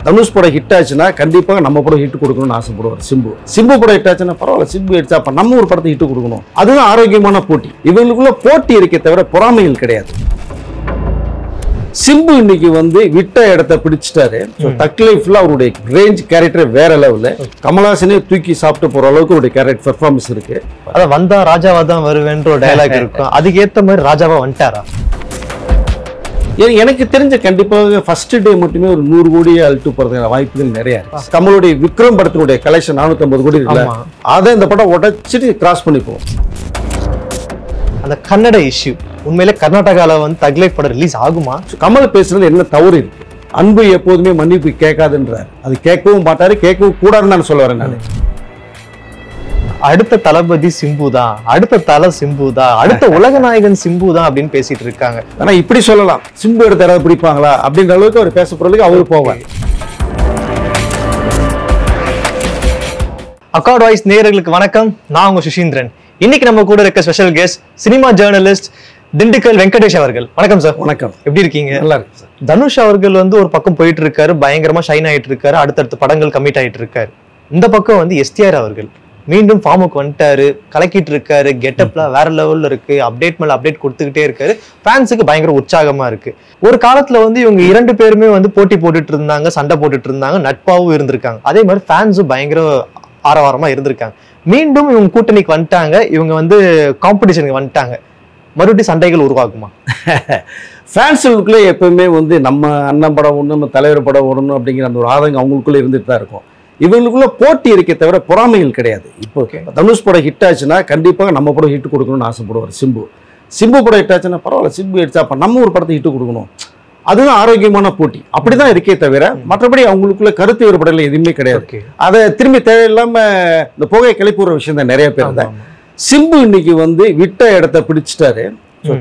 தனுஷ் படம் ஹிட் ஆச்சுன்னா கண்டிப்பாக நம்ம படம் ஹிட் கொடுக்கணும்னு ஆசைப்படுவார் சிம்பு படம் ஹிட் ஆச்சுன்னா பரவாயில்ல, சிம்பு ஹிட் அப்ப நம்ம ஒரு படத்தை ஹிட் கொடுக்கணும். அதுதான் ஆரோக்கியமான போட்டி. இவங்களுக்குள்ள போட்டி இருக்கே தவிர பொறாமைகள் கிடையாது. சிம்பு இன்னைக்கு வந்து விட்ட இடத்தை பிடிச்சிட்டாரு. தக் லைஃப்ல அவருடைய ரேஞ்ச் கேரக்டர் வேற லெவல்ல. கமலஹாசனே தூக்கி சாப்பிட்டு போற அளவுக்கு அவருடைய கேரக்டர் பெர்ஃபார்மன்ஸ் இருக்கு. அதான் வந்தா ராஜாவா தான் வருவேன்ற ஒரு டயலாக் இருக்கும். அதுக்கு ஏத்த மாதிரி ராஜாவா வந்துட்டாரா? எனக்கு தெரிஞ்ச கண்டிப்பாக ஃபர்ஸ்ட் டே மட்டுமே ஒரு 100 கோடியை அழுட்டு போறதுக்கான வாய்ப்புகள் நிறைய இருக்கு. கமலுடைய விக்ரம் படத்தினுடைய கலெக்ஷன் 450 கோடி இருக்குல்ல, அதை இந்த படம் உடைச்சிட்டு கிராஸ் பண்ணி போகும். அந்த கன்னட இஷ்யூ உண்மையிலே கர்நாடகால வந்து தக் லைஃப் படம் ரிலீஸ் ஆகுமா? கமல் பேசுறது என்ன தவறு இருக்கு? அன்பு எப்போதுமே மன்னிப்பு கேட்காதுன்றார். அது கேட்கவும் மாட்டாரு, கேட்கவும் கூடாதுன்னு நான் சொல்ல வரேன். நான் அடுத்த தளபதி சிம்பு தான், அடுத்த தலை சிம்பு தான், அடுத்த உலக நாயகன் சிம்பு தான் அப்படின்னு பேசிட்டு இருக்காங்க. ஆனா இப்படி சொல்லலாம், சிம்பு எடுத்து யாராவது பிடிப்பாங்களா அப்படின்ற அளவுக்கு அவர் பேச போறதுக்கு அவரு போவார். அக்கார்ட் வாய்ஸ் நேயர்களுக்கு வணக்கம். நான் உங்க சுஷீந்திரன். இன்னைக்கு நம்ம கூட இருக்க special guest cinema journalist Dindigul Venkatesh அவர்கள். வணக்கம் சார். வணக்கம். எப்படி இருக்கீங்க? நல்லா இருக்கு சார். தனுஷ் அவர்கள் வந்து ஒரு பக்கம் போயிட்டு இருக்காரு, பயங்கரமா ஷைன் ஆயிட்டு இருக்காரு, அடுத்தடுத்த படங்கள் கமிட் ஆயிட்டு இருக்காரு. இந்த பக்கம் வந்து எஸ்டிஆர் அவர்கள் மீண்டும் ஃபார்முக்கு வந்துட்டாரு, கலக்கிட்டு இருக்காரு, கெட்டப்ல வேற லெவல்ல இருக்கு, அப்டேட் மேல அப்டேட் கொடுத்துக்கிட்டே இருக்காரு. ஃபேன்ஸுக்கு பயங்கர உற்சாகமா இருக்கு. ஒரு காலத்துல வந்து இவங்க 2 பேருமே வந்து போட்டி போட்டுட்டு இருந்தாங்க, சண்டை போட்டுட்டு இருந்தாங்க, நட்பாவும் இருந்திருக்காங்க. அதே மாதிரி ஃபேன்ஸும் பயங்கர ஆரவாரமா இருந்திருக்காங்க. மீண்டும் இவங்க கூட்டணிக்கு வந்துட்டாங்க, இவங்க வந்து காம்படிஷனுக்கு வந்துட்டாங்க. மறுபடியும் சண்டைகள் உருவாகுமா? ஃபேன்ஸுக்குள்ளே எப்பவுமே வந்து நம்ம அண்ணன் படம் ஒன்று, நம்ம தலைவர் படம் ஓடணும் அப்படிங்கிற அந்த ஒரு ஆதங்கம் அவங்களுக்குள்ள இருந்துட்டு தான் இருக்கும். இவங்களுக்குள்ள போட்டி இருக்கே தவிர பொறாமைகள் கிடையாது. இப்போ தனுஷ் படம் ஹிட் ஆச்சுன்னா கண்டிப்பாக நம்ம படம் ஹிட் கொடுக்கணும்னு ஆசைப்படுவார் சிம்பு படம் ஹிட் ஆச்சுன்னா பரவாயில்ல, சிம்பு ஹிட் அப்ப நம்ம ஒரு படத்தை ஹிட் கொடுக்கணும். அதுதான் ஆரோக்கியமான போட்டி. அப்படிதான் இருக்கே தவிர மற்றபடி அவங்களுக்குள்ள கருத்து வேறுபாடுகள் எதுவுமே கிடையாது. அதை திரும்பி தேவையில்லாம இந்த புகையை கிளப்பிடுற விஷயம் தான் நிறைய பேர் தான். சிம்பு இன்னைக்கு வந்து விட்ட இடத்தை பிடிச்சிட்டாரு.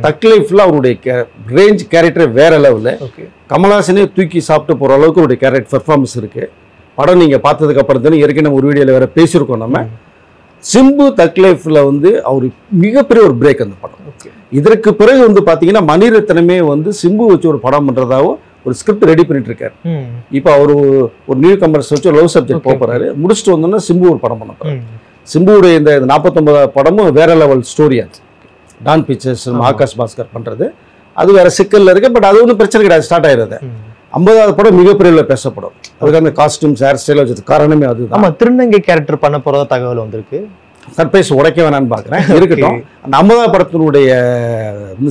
தக் லைஃப்ல அவருடைய ரேஞ்ச் கேரக்டர் வேற லெவல்ல. கமலஹாசனே தூக்கி சாப்பிட்டு போற அளவுக்கு அவருடைய கேரக்டர் பெர்ஃபார்மன்ஸ் இருக்கு. படம் நீங்க பார்த்ததுக்கு அப்புறம் தானே ஏற்கனவே ஒரு வீடியோல வேற பேசியிருக்கோம். நம்ம சிம்பு தக் லைஃப்ல வந்து அவரு மிகப்பெரிய ஒரு பிரேக் அந்த படம். இதற்கு பிறகு வந்து பாத்தீங்கன்னா மணிரத்னமே வந்து சிம்பு வச்சு ஒரு படம் பண்றதாவும் ஒரு ஸ்கிரிப்ட் ரெடி பண்ணிட்டு இருக்காரு. இப்போ அவரு ஒரு நியூ கமர்ஸ் வச்சு லவ் சப்ஜெக்ட் போறாரு. முடிச்சுட்டு வந்தோம்னா சிம்பு ஒரு படம் பண்ண போறாரு. சிம்புடைய இந்த 49 படமும் வேற லெவல் ஸ்டோரி. அது டான் பிக்சர்ஸ் ஆகாஷ் பாஸ்கர் பண்றது. அது வேற சிக்கல்ல இருக்கு. பட் அது ஒன்றும் பிரச்சனை கிடையாது, ஸ்டார்ட் ஆயிருது. 50வது படம் மிகப்பெரிய பேசப்படும். அதுக்கு அந்த காஸ்டியூம்ஸ் ஹேர் ஸ்டைல் வச்சது காரணமே அதுதான். ஆமா, திருநங்கை கேரக்டர் பண்ண போறதா தகவல் வந்திருக்கு. சர்ப்ரைஸ் உடைக்க வேணான்னு பாக்குறேன். இருக்கட்டும். அந்த 50வது படத்தினுடைய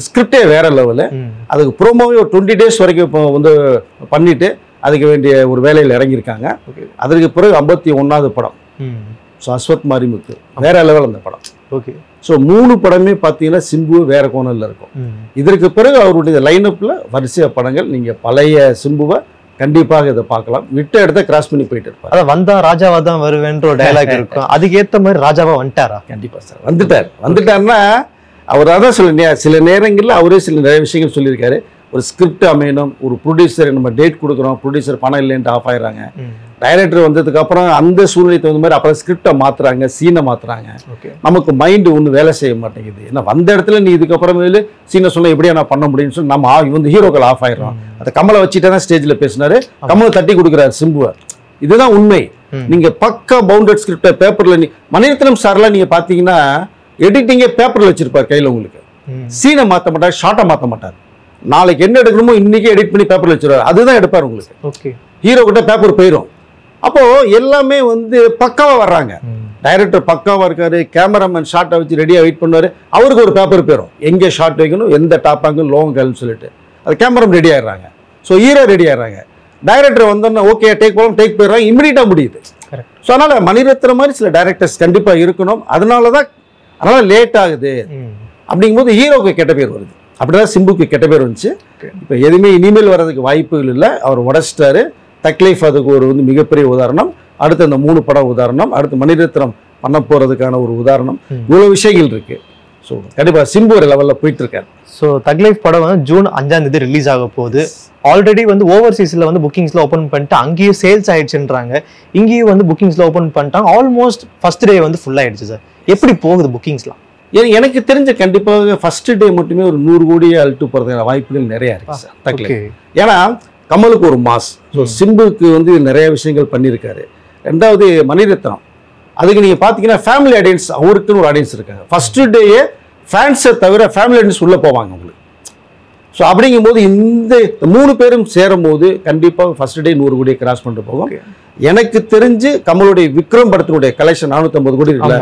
ஸ்கிரிப்டே வேற லெவலு. அதுக்கு ப்ரோமோவே ஒரு 20 days வரைக்கும் இப்போ வந்து பண்ணிட்டு அதுக்கு வேண்டிய ஒரு வேலையில் இறங்கியிருக்காங்க. அதற்கு பிறகு 51வது படம். ஸோ அஸ்வத் மாரிமுத்து வேற லெவல் அந்த படம். ஓகே. ஸோ 3 படமே பார்த்தீங்கன்னா சிம்பு வேற கோணல்ல இருக்கும். இதற்கு பிறகு அவருடைய லைனப்ல வரிசையா படங்கள் நீங்க பழைய சிம்புவை கண்டிப்பாக இதை பார்க்கலாம். விட்ட இடத்த கிராஸ் பண்ணி போயிட்டு இருப்பார். அதான் வந்தா ராஜாவா தான் வருவேன்ற ஒரு டயலாக் இருக்கும். அதுக்கு ஏத்த மாதிரி ராஜாவா வந்துட்டாரா? கண்டிப்பா சார் வந்துட்டாருன்னா அவர் அதான் சில நேரங்களில் அவரே சில நிறைய விஷயங்கள் சொல்லியிருக்காரு. ஒரு ஸ்கிரிப்ட் அமையணும், ஒரு ப்ரொடியூசர் நம்ம டேட் கொடுக்குறோம், ப்ரொடியூசர் பணம் இல்லைன்ட்டு ஆஃப் ஆயிடுறாங்க. டைரக்டர் வந்ததுக்கு அப்புறம் அந்த சூழ்நிலை தகுந்த மாதிரி அப்புறம் ஸ்கிரிப்டை மாத்துறாங்க, சீனை மாத்துறாங்க. நமக்கு மைண்டு ஒன்றும் வேலை செய்ய மாட்டேங்குது. ஏன்னா வந்த இடத்துல நீ இதுக்கப்புறமேலு சீனை சொன்ன எப்படியா நான் பண்ண முடியும்னு சொல்லி நம்ம வந்து ஹீரோக்கள் ஆஃப் ஆயிடுறோம். அதை கமலை வச்சுட்டே தான் ஸ்டேஜில் பேசினாரு. கமலை தட்டி கொடுக்குறாரு சிம்புவை. இதுதான் உண்மை. நீங்க பக்கா பவுண்டட் ஸ்கிரிப்டை பேப்பர்ல மணிரத்னம் சார்லாம் நீங்க பாத்தீங்கன்னா எடிட்டிங்கே பேப்பர்ல வச்சிருப்பார் கையில. உங்களுக்கு சீனை மாற்ற மாட்டார், ஷார்ட்டை மாற்ற மாட்டார். நாளைக்கு என்ன எடுக்கணுமோ இன்னைக்கு எடிட் பண்ணி பேப்பர்ல வச்சிருவாரு. அதுதான் எடுப்பார் உங்களுக்கு. ஹீரோ கிட்ட பேப்பர் போயிடும். அப்போ எல்லாமே வந்து பக்காவா வர்றாங்க. டைரக்டர் பக்காவா இருக்காரு, கேமராமேன் ஷார்ட்டை வச்சு ரெடியா வெயிட் பண்ணுவாரு. அவருக்கு ஒரு பேப்பர் போயிடும், எங்கே ஷார்ட் வைக்கணும், எந்த டாப் ஆங்கிள் லோங் கேள்னு சொல்லிட்டு. அது கேமரா ரெடி ஆயிடுறாங்க. ஸோ ஹீரோ ரெடி ஆயிடுறாங்க. டைரக்டர் வந்தோன்னா ஓகே டேக் போயிடுறாங்க, இமிடியேட்டா முடியுது. ஸோ அதனால மணிரத்னம் மாதிரி சில டைரக்டர்ஸ் கண்டிப்பா இருக்கணும். அதனால லேட் ஆகுது. அப்படிங்கும்போது ஹீரோக்கு கெட்ட பேர் வருது. அப்படிதான் சிம்புக்கு கெட்ட பேர் வந்துச்சு. இப்போ எதுவுமே இனிமேல் வர்றதுக்கு வாய்ப்புகள் இல்லை. அவர் உடைச்சிட்டாரு. தக் லைஃப் அதுக்கு ஒரு வந்து மிகப்பெரிய உதாரணம். அடுத்து அந்த 3 படம் உதாரணம். அடுத்து மணிரத்னம் பண்ண போறதுக்கான ஒரு உதாரணம். இவ்வளவு விஷயங்கள் இருக்கு. ஸோ கண்டிப்பா சிம்பு ஒரு லெவலில் போயிட்டு இருக்காரு. ஸோ தக் லைஃப் படம் வந்து ஜூன் 5ஆம் தேதி ரிலீஸ் ஆக போகுது. ஆல்ரெடி வந்து ஓவர்சீஸ்ல வந்து புக்கிங்ஸ்ல ஓப்பன் பண்ணிட்டு அங்கேயும் சேல்ஸ் ஆயிடுச்சுன்றாங்க. இங்கேயும் வந்து புக்கிங்ஸ்ல ஓப்பன் பண்ணிட்டாங்க. ஆல்மோஸ்ட் ஃபர்ஸ்ட் டே வந்து ஃபுல் ஆயிடுச்சு சார். எப்படி போகுது புக்கிங்ஸ்லாம்? எனக்கு தெரிஞ்ச கண்டிப்பாக ஃபர்ஸ்ட் டே மட்டுமே ஒரு 100 கோடியை அழுட்டு போறதுக்கான வாய்ப்புகள் நிறைய இருக்கு சார். ஏன்னா கமலுக்கு ஒரு மாஸ். ஸோ சிம்புக்கு வந்து நிறைய விஷயங்கள் பண்ணியிருக்காரு. ரெண்டாவது மணிரத்னம், அதுக்கு நீங்கள் பார்த்தீங்கன்னா ஃபேமிலி ஆடியன்ஸ், அவருக்குன்னு ஒரு ஆடியன்ஸ் இருக்காங்க. ஃபஸ்ட்டு டேயே ஃபேன்ஸை தவிர ஃபேமிலி ஆடியன்ஸ் உள்ளே போவாங்க உங்களுக்கு. ஸோ அப்படிங்கும்போது இந்த 3 பேரும் சேரும் போது கண்டிப்பாக ஃபர்ஸ்ட் டே 100 கோடியை கிராஸ் பண்ணிட்டு போகும். எனக்கு தெரிஞ்சு கமலுடைய விக்ரம் படத்தினுடைய கலெக்ஷன் 450 கோடி இருக்குல்ல,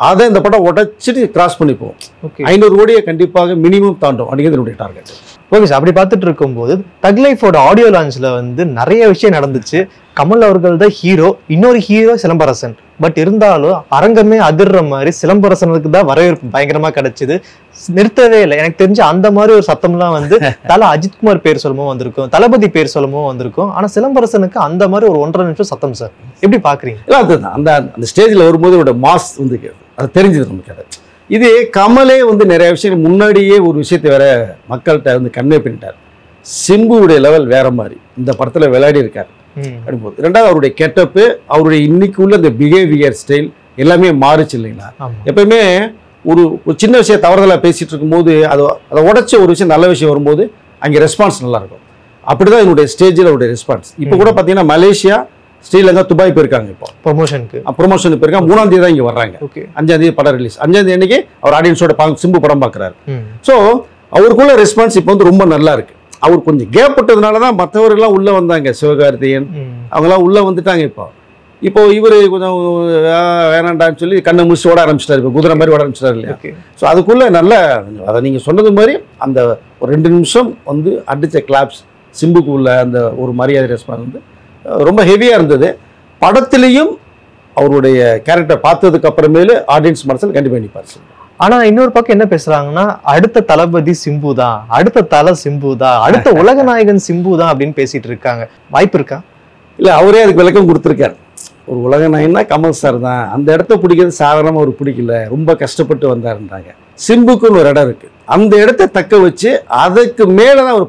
அதை இந்த படம் உடச்சிட்டு கிராஸ் பண்ணி போகும். 500 கோடியை கண்டிப்பாக மினிமம் தாண்டும் அப்படிங்கிறது என்னுடைய டார்கெட். ஓகே சார், அப்படி பார்த்துட்டு இருக்கும்போது தக் லைஃபோட ஆடியோ லான்ச்ல வந்து நிறைய விஷயம் நடந்துச்சு. கமல் அவர்கள் தான் ஹீரோ, இன்னொரு ஹீரோ சிலம்பரசன். பட் இருந்தாலும் அரங்கமே அதிர்ற மாதிரி சிலம்பரசனுக்கு தான் வரவேற்பு பயங்கரமா கிடைச்சது. நிறுத்தவே இல்லை. எனக்கு தெரிஞ்சு அந்த மாதிரி ஒரு சத்தம்லாம் வந்து தல அஜித்குமார் பேர் சொல்லமோ வந்திருக்கும், தளபதி பேர் சொல்லமோ வந்திருக்கும். ஆனா சிலம்பரசனுக்கு அந்த மாதிரி ஒரு 1.5 நிமிஷம் சத்தம் சார். எப்படி பாக்குறீங்க? இல்லை, அதுதான் அந்த ஸ்டேஜில் வரும்போது ஒரு மாஸ் வந்து அது தெரிஞ்சது நமக்கு. அது இது கமலே வந்து நிறைய விஷயங்கள் முன்னாடியே ஒரு விஷயத்தை வேற மக்கள்கிட்ட வந்து கன்வே பண்ணிட்டார். சிம்புவுடைய லெவல் வேற மாதிரி இந்த படத்துல விளையாடி இருக்காரு. ரெண்டாவது அவருடைய கெட்டப்பு, அவருடைய இன்னைக்கு உள்ள இந்த பிஹேவியர் ஸ்டைல் எல்லாமே மாறுச்சு இல்லைங்களா. எப்பயுமே ஒரு சின்ன விஷயம் தவறுதலா பேசிட்டு இருக்கும்போது அதை உடைச்ச ஒரு விஷயம் நல்ல விஷயம் வரும்போது அங்கே ரெஸ்பான்ஸ் நல்லா இருக்கும். அப்படிதான் என்னுடைய ஸ்டேஜில் அவருடைய ரெஸ்பான்ஸ். இப்போ கூட பார்த்தீங்கன்னா மலேசியா, ஸ்ரீலங்கா, துபாய் போயிருக்காங்க. இப்போ ப்ரொமோஷன் போயிருக்காங்க. 3ஆம் தேதி தான் இங்கே வர்றாங்க. 5ஆம் தேதி படம் ரிலீஸ். 5ஆம் தேதி அன்னைக்கு அவர் ஆடியன்ஸோட சிம்பு படம் பார்க்குறாரு. ஸோ அவருக்குள்ள ரெஸ்பான்ஸ் இப்போ வந்து ரொம்ப நல்லா இருக்கு. அவர் கொஞ்சம் கேப் விட்டதுனால தான் மற்றவர்கள்லாம் உள்ளே வந்தாங்க. சிவகார்த்திகேயன் அவங்களாம் உள்ளே வந்துட்டாங்க. இப்போ இவர் கொஞ்சம் வேணாண்டான்னு சொல்லி கண்ணை முடிச்சு ஓட ஆரம்பிச்சிட்டாரு. இப்போ குதிரை மாதிரி ஓட ஆரம்பிச்சிட்டாரு இல்லையா. ஸோ அதுக்குள்ளே நல்ல அதை நீங்கள் சொன்னது மாதிரி அந்த ஒரு 2 நிமிஷம் வந்து அடித்த கிளாப்ஸ் சிம்புக்கு உள்ள அந்த ஒரு மரியாதை ரெஸ்பான்ஸ் வந்து ரொம்ப ஹெவியாக இருந்தது. படத்துலேயும் அவருடைய கேரக்டர் பார்த்ததுக்கு அப்புறமேலு ஆடியன்ஸ் மனசில் கண்டிப்பாக நிற்பார். ஆனா இன்னொரு பக்கம் என்ன பேசுறாங்கன்னா, அடுத்த தளபதி சிம்பு தான், அடுத்த தலை சிம்பு தான், அடுத்த உலக நாயகன் சிம்பு தான் அப்படின்னு பேசிட்டு இருக்காங்க. வாய்ப்பு இருக்கா? இல்லை, அவரே அதுக்கு விளக்கம் கொடுத்துருக்காரு. ஒரு உலக நாயகன்னா கமல் சார் தான். அந்த இடத்த பிடிக்கிறது சாதாரணமாக அவர் பிடிக்கல, ரொம்ப கஷ்டப்பட்டு வந்தாருன்றாங்க. சிம்புக்குன்னு ஒரு இடம் இருக்கு. அந்த இடத்த தக்க வச்சு அதுக்கு மேலே தான் அவர்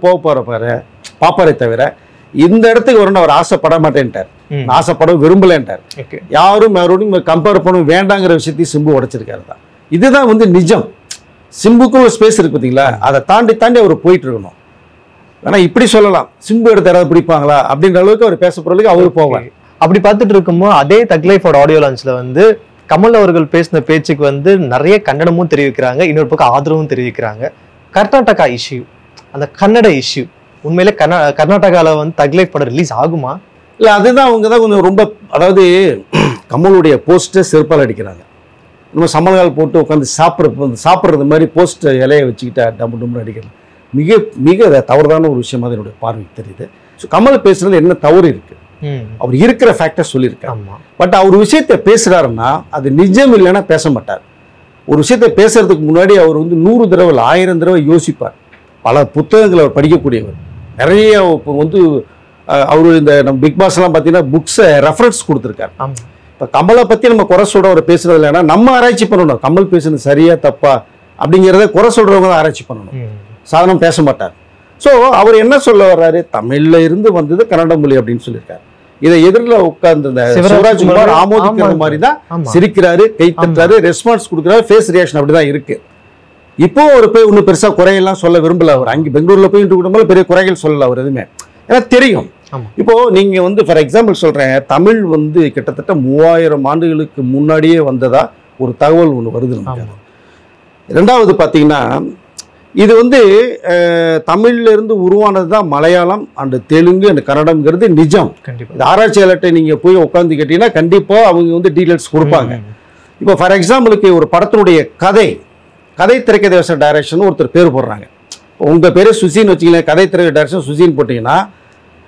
பாப்பாரே தவிர இந்த இடத்துக்கு வரணும் அவர் ஆசைப்பட மாட்டேன்ட்டார். ஆசைப்பட விரும்பலன்ட்டார். யாரும் யாரோடையும் கம்பேர் பண்ண வேண்டாங்கிற விஷயத்தையும் சிம்பு உடைச்சிருக்காரு தான். இதுதான் வந்து நிஜம். சிம்புக்கும் ஒரு ஸ்பேஸ் இருக்கு பார்த்தீங்களா, அதை தாண்டி அவர் போயிட்டு இருக்கணும். ஆனா இப்படி சொல்லலாம், சிம்பு எடுத்து யாராவது பிடிப்பாங்களா அப்படின்ற அளவுக்கு அவர் பேச போறதுக்கு அவரு போவார். அப்படி பார்த்துட்டு இருக்கும்போது அதே தக் லைஃபோட ஆடியோ லான்ச்ல வந்து கமல் அவர்கள் பேசின பேச்சுக்கு வந்து நிறைய கண்டனமும் தெரிவிக்கிறாங்க, இன்னொரு பக்கம் ஆதரவும் தெரிவிக்கிறாங்க. கர்நாடகா இஷ்யூ, அந்த கன்னட இஷ்யூ, உண்மையிலே கர்நாடகாவில் வந்து தக் லைஃப் படம் ரிலீஸ் ஆகுமா? இல்லை, அதுதான் அவங்க தான் கொஞ்சம் ரொம்ப, அதாவது கமலுடைய போஸ்டர் செருப்பால் அடிக்கிறாங்க. நம்ம சமல்கால் போட்டு உட்காந்து சாப்பிட்றது மாதிரி போஸ்ட் இலையை வச்சுக்கிட்டா டம்பு அடிக்கிறது மிக மிக தவறுதான ஒரு விஷயமா தான் என்னுடைய பார்வைக்கு தெரியுது. ஸோ கமல் பேசுறது என்ன தவறு இருக்கு, அவர் இருக்கிற ஃபேக்டர் சொல்லியிருக்காரு. பட் அவர் விஷயத்தை பேசுறாருன்னா அது நிஜம் இல்லைன்னா பேச மாட்டார். ஒரு விஷயத்தை பேசுறதுக்கு முன்னாடி அவர் வந்து 100 தடவை 1000 தடவை யோசிப்பார். பல புத்தகங்களை அவர் படிக்கக்கூடியவர். நிறைய வந்து அவர் இந்த நம்ம பிக் பாஸ்லாம் பார்த்தீங்கன்னா புக்ஸை ரெஃபரன்ஸ் கொடுத்துருக்காரு. இப்போ கமலை பற்றி நம்ம குறை சொல்ற அவர் பேசுறது இல்லைன்னா நம்ம ஆராய்ச்சி பண்ணணும். கமல் பேசுறது சரியா தப்பா அப்படிங்கிறத குறை சொல்றவங்க தான் ஆராய்ச்சி பண்ணணும். சாதாரணம் பேச மாட்டார். ஸோ அவர் என்ன சொல்ல வர்றாரு, தமிழ்ல இருந்து வந்தது கன்னட மொழி அப்படின்னு சொல்லியிருக்காரு. இதை எதிரில் உட்கார்ந்து சிவராஜ்குமார் ஆமோதிக்கிற மாதிரி தான் சிரிக்கிறாரு, கை தட்டுறாரு, ரெஸ்பான்ஸ் கொடுக்குறாரு, ஃபேஸ் ரியாக்ஷன் அப்படிதான் இருக்கு. இப்போ ஒரு போய் இன்னும் பெருசா குறையெல்லாம் சொல்ல விரும்பல. அவர் அங்கே பெங்களூர்ல போய் கூட பெரிய குறைகள் சொல்லல அவர் எதுவுமே, ஏன்னா தெரியும். இப்போ நீங்க வந்து ஃபார் எக்ஸாம்பிள் சொல்றேன், தமிழ் வந்து கிட்டத்தட்ட 3000 ஆண்டுகளுக்கு முன்னாடியே வந்ததா ஒரு தகவல் ஒன்று வருது நமக்கு. ரெண்டாவது பார்த்தீங்கன்னா இது வந்து தமிழ்ல இருந்து உருவானது தான் மலையாளம் அண்ட் தெலுங்கு அண்ட் கன்னடம்ங்கிறது நிஜம். இந்த ஆராய்ச்சியாளர்கிட்ட நீங்க போய் உட்காந்து கேட்டீங்கன்னா கண்டிப்பா அவங்க வந்து டீடைல்ஸ் கொடுப்பாங்க. இப்போ ஃபார் எக்ஸாம்பிளுக்கு ஒரு படத்தினுடைய கதை திரைக்கதை டைரக்ஷன் ஒருத்தர் பேர் போடுறாங்க. உங்க பேரு சுசின்னு வச்சுக்கலாம், கதை திரை டைரக்ஷன் சுசின்னு போட்டீங்கன்னா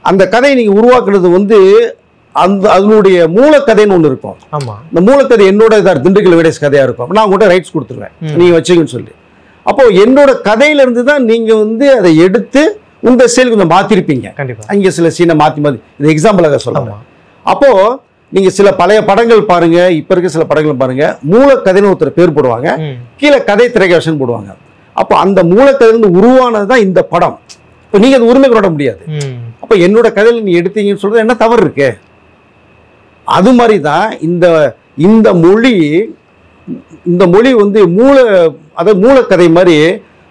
அந்த கதையை நீங்க உருவாக்குறது வந்து அதனுடைய மூலக்கதைன்னு ஒன்று இருக்கும். இந்த மூலக்கதை என்னோட திண்டுக்கல் வீடேஸ் கதையா இருக்கும். நான் உங்கள்கிட்ட ரைட்ஸ் கொடுத்துருவேன், நீங்க வச்சுங்கன்னு சொல்லி. அப்போ என்னோட கதையில இருந்து தான் நீங்க வந்து அதை எடுத்து உங்க ஸ்டைல் கொஞ்சம் மாத்திருப்பீங்க. அங்க சில சீனை மாத்தி இது எக்ஸாம்பிளாக சொல்லலாம். அப்போ நீங்க சில பழைய படங்கள் பாருங்க, இப்ப இருக்க சில படங்கள் பாருங்க, மூலக்கதைன்னு ஒருத்தர் பேர் போடுவாங்க, கீழே கதை திரைக்கதை போடுவாங்க. அப்போ அந்த மூலக்கதையிலிருந்து உருவானதுதான் இந்த படம். இப்போ நீங்க அது உரிமை கொண்டாட முடியாது. அப்போ என்னோட கதையில நீ எடுத்தீங்கன்னு சொல்றது என்ன தவறு இருக்கு? அது மாதிரி தான் இந்த மொழி வந்து மூலக்கதை மாதிரி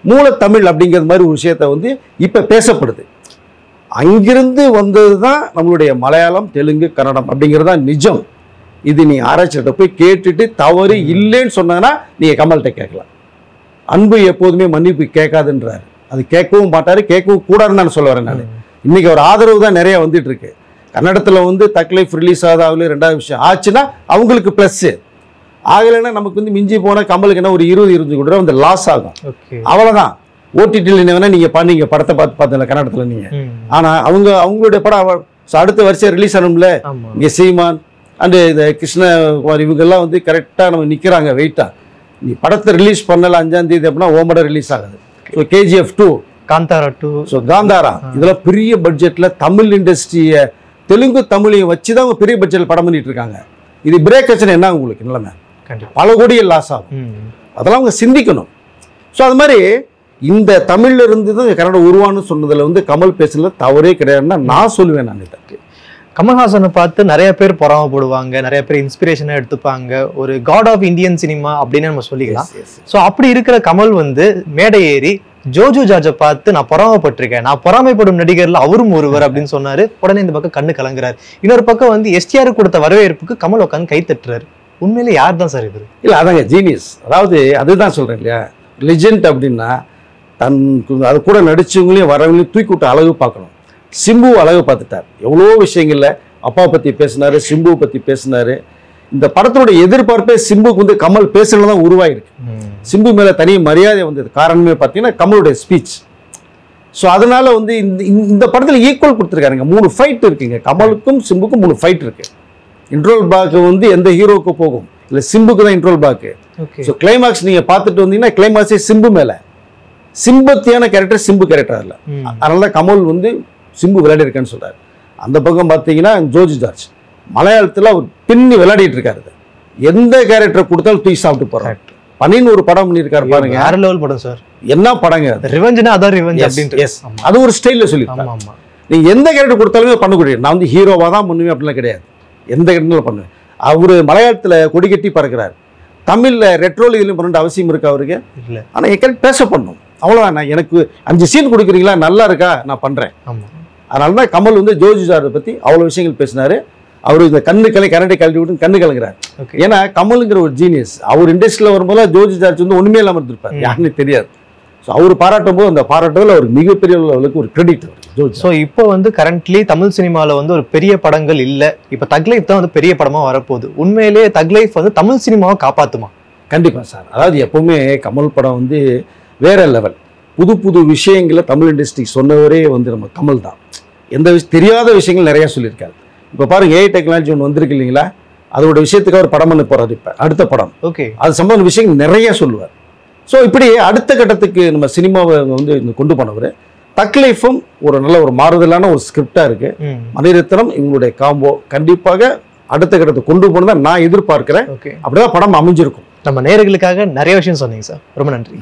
மூலத்தமிழ் அப்படிங்கிற மாதிரி ஒரு விஷயத்த வந்து இப்ப பேசப்படுது. அங்கிருந்து வந்தது தான் நம்மளுடைய மலையாளம், தெலுங்கு, கன்னடம் அப்படிங்கிறது தான் நிஜம். இது நீ ஆராய்ச்சிகிட்ட போய் கேட்டுட்டு தவறு இல்லைன்னு சொன்னாங்கன்னா நீங்கள் கமல்கிட்ட கேட்கலாம். அன்பு எப்போதுமே மன்னிப்பு கேட்காதுன்றாரு. அது கேட்கவும் மாட்டார், கேட்கவும் கூடாதுன்னு நான் சொல்ல வரேன். நான் இன்னைக்கு ஒரு ஆதரவு தான் நிறைய வந்துட்டு இருக்கு. கன்னடத்தில் வந்து தக்லைஃப் ரிலீஸ் ஆகுது, ரெண்டாவது விஷயம் ஆச்சுன்னா அவங்களுக்கு ப்ளஸ்ஸு, ஆகலைன்னா நமக்கு வந்து மிஞ்சி போனால் கமலுக்கு என்ன ஒரு 20-25 கோடி ரூபா வந்து லாஸ் ஆகும். அவ்வளோதான். ஓடிடியில் என்ன வேணால் நீங்கள் பண்ணீங்க, படத்தை பார்த்ததில்ல கன்னடத்தில் நீங்கள். ஆனால் அவங்களுடைய படம் அடுத்த வருஷம் ரிலீஸ் ஆகணும்ல. இங்கே சீமான் அண்டு இந்த கிருஷ்ணகுமார் இவங்கெல்லாம் வந்து கரெக்டாக நம்ம நிற்கிறாங்க வெயிட்டாக. நீ படத்தை ரிலீஸ் பண்ணல 5ஆம் தேதி அப்படின்னா ஓமடம் ரிலீஸ் ஆகுது. So KGF 2, Kantara 2, so Kantara, இதெல்லாம் பெரிய பட்ஜெட்டில் தமிழ் இண்டஸ்ட்ரியை தெலுங்கு தமிழையும் வச்சு தான் அவங்க பெரிய பட்ஜெட்டில் படம் பண்ணிட்டு இருக்காங்க. இது பிரேக் ஆச்சுன்னா என்ன உங்களுக்கு நிலைமை? பல கோடியே லாஸ் ஆகும். அதெல்லாம் அவங்க சிந்திக்கணும். ஸோ அது மாதிரி இந்த தமிழ்ல இருந்து தான் கன்னடம் உருவான்னு சொன்னதில் வந்து கமல் பேசுனதுல தவறே கிடையாதுன்னா நான் சொல்லுவேன். நான் இதற்கு கமல்ஹாசனை பார்த்து நிறைய பேர் பொறாமப்படுவாங்க, நிறைய பேர் இன்ஸ்பிரேஷனாக எடுத்துப்பாங்க. ஒரு காட் ஆஃப் இந்தியன் சினிமா அப்படின்னு நம்ம சொல்லிக்கலாம். ஸோ அப்படி இருக்கிற கமல் வந்து மேடை ஏறி ஜோஜோ ஜார்ஜை பார்த்து நான் பொறாமப்பட்டிருக்கேன், நான் பொறாமைப்படும் நடிகர்ல அவரும் ஒருவர் அப்படின்னு சொன்னாரு. உடனே இந்த பக்கம் கண்ணு கலங்குறாரு. இன்னொரு பக்கம் வந்து STR கொடுத்த வரவேற்புக்கு கமல் உட்காந்து கை தட்டுறாரு. உண்மையிலே யார் தான் சார் இவர்? இல்லை, அதாங்க ஜீனியஸ். அதாவது அதுதான் சொல்றேன் இல்லையா, லெஜெண்ட் அப்படின்னா தன் அது கூட நடிச்சவங்களையும் வரவங்களையும் தூக்கி விட்டு அழகு பார்க்கணும். சிம்பு அழகு பார்த்துட்டார். எவ்வளோ விஷயங்கள்ல அப்பா பற்றி பேசினாரு, சிம்பு பற்றி பேசினாரு. இந்த படத்தினுடைய எதிர்பார்ப்பே சிம்புக்கு வந்து கமல் பேசுறது தான் உருவாயிருக்கு. சிம்பு மேலே தனி மரியாதை வந்தது காரணமே பார்த்தீங்கன்னா கமலுடைய ஸ்பீச். ஸோ அதனால வந்து இந்த படத்தில் ஈக்குவல் கொடுத்துருக்காருங்க. 3 ஃபைட் இருக்குங்க. கமலுக்கும் சிம்புக்கும் 3 ஃபைட் இருக்கு. இன்ட்ரோல் பேக்கு வந்து எந்த ஹீரோவுக்கு போகும், இல்லை சிம்புக்கு தான் இன்ட்ரோல் பேக்கு. ஸோ கிளைமாக்ஸ் நீங்கள் பார்த்துட்டு வந்தீங்கன்னா கிளைமாக்ஸே சிம்பு மேலே. சிம்பத்தியான கேரக்டர் சிம்பு கேரக்டர் இல்லை. அதனால தான் கமல் வந்து சிம்பு விளையாடி இருக்கான்னு சொல்றாரு. அந்த பக்கம் பார்த்தீங்கன்னா ஜோஜி ஜார்ஜ் மலையாளத்தில் அவர் பின்னி விளையாடிட்டு இருக்காரு. எந்த கேரக்டர் கொடுத்தாலும் தூக்கி சாப்பிட்டு போறாரு. பனின்னு ஒரு படம் பண்ணியிருக்காரு பாருங்க, வேற லெவல் படம் சார். என்ன படங்க, ரிவெஞ்ச்னா அதான் ரிவெஞ்ச் அப்படின்ட்டு. எஸ், அது ஒரு ஸ்டைல்ல சொல்லிருக்காங்க. ஆமா, நீங்க எந்த கேரக்டர் கொடுத்தாலுமே பண்ணக்கூடிய, நான் வந்து ஹீரோவா தான் பண்ணுவேன் அப்படிலாம் கிடையாது, எந்த கேரக்டர்ல பண்ணுவேன். அவரு மலையாளத்துல கொடி கட்டி பறக்கிறார், தமிழ்ல ரெட்ரோல் இதுலயும் பண்ண அவசியம் இருக்கு அவருக்கு இல்ல. ஆனா என் கேரக்டர் பேச பண்ணும், அவ்வளவுதான். நான் எனக்கு 5 சீன் கொடுக்குறீங்களா, நல்லா இருக்கா, நான் பண்றேன். அதனாலதான் கமல் வந்து ஜோஜி ஜார்ஜை பத்தி அவ்வளவு விஷயங்கள் பேசினாரு. அவரு இந்த கண்ணு கரண்டை கழட்டி விட்டு கண்ணு கலங்குறாரு. ஏன்னா கமலுங்கிற ஒரு ஜீனியஸ். அவர் இண்டஸ்ட்ரியில வரும்போது ஜோஜி ஜார்ஜ் வந்து ஒண்ணுமே இல்லாம இருந்திருப்பாரு, யாருன்னு தெரியாது. ஸோ அவர் பாராட்டும் போது அந்த பாராட்டுதல் அவர் மிகப்பெரிய அளவுக்கு ஒரு கிரெடிட். ஸோ இப்போ வந்து கரண்ட்லி தமிழ் சினிமாவில் வந்து ஒரு பெரிய படங்கள் இல்லை. இப்போ தக் லைஃப் தான் வந்து பெரிய படமா வரப்போகுது. உண்மையிலேயே தக் லைஃப் வந்து தமிழ் சினிமாவை காப்பாற்றுமா? கண்டிப்பா சார். அதாவது எப்பவுமே கமல் படம் வந்து வேற லெவல். புது புது விஷயங்களை தமிழ் இண்டஸ்ட்ரி சொன்னவரே வந்து நம்ம கமல் தான். எந்த தெரியாத விஷயங்கள் நிறைய சொல்லியிருக்காரு. இப்போ பாருங்க, AI டெக்னாலஜி ஒன்று வந்திருக்கு இல்லைங்களா, அதோட விஷயத்துக்கு அவர் படம் பண்ண போறாரு. இப்போ அடுத்த படம் ஓகே, அது சம்பந்த விஷயங்கள் நிறைய சொல்லுவார். ஸோ இப்படி அடுத்த கட்டத்துக்கு நம்ம சினிமாவை வந்து கொண்டு போனவர். தக் லைஃபும் ஒரு நல்ல ஒரு மாறுதலான ஒரு ஸ்கிரிப்டா இருக்கு. மணிரத்னம் இவங்களுடைய காம்போ கண்டிப்பாக அடுத்த கட்டத்தை கொண்டு போனதான் நான் எதிர்பார்க்கிறேன். அப்படிதான் படம் அமைஞ்சிருக்கும். நம்ம நேயர்களுக்காக நிறைய விஷயம் சொன்னீங்க சார், ரொம்ப நன்றி.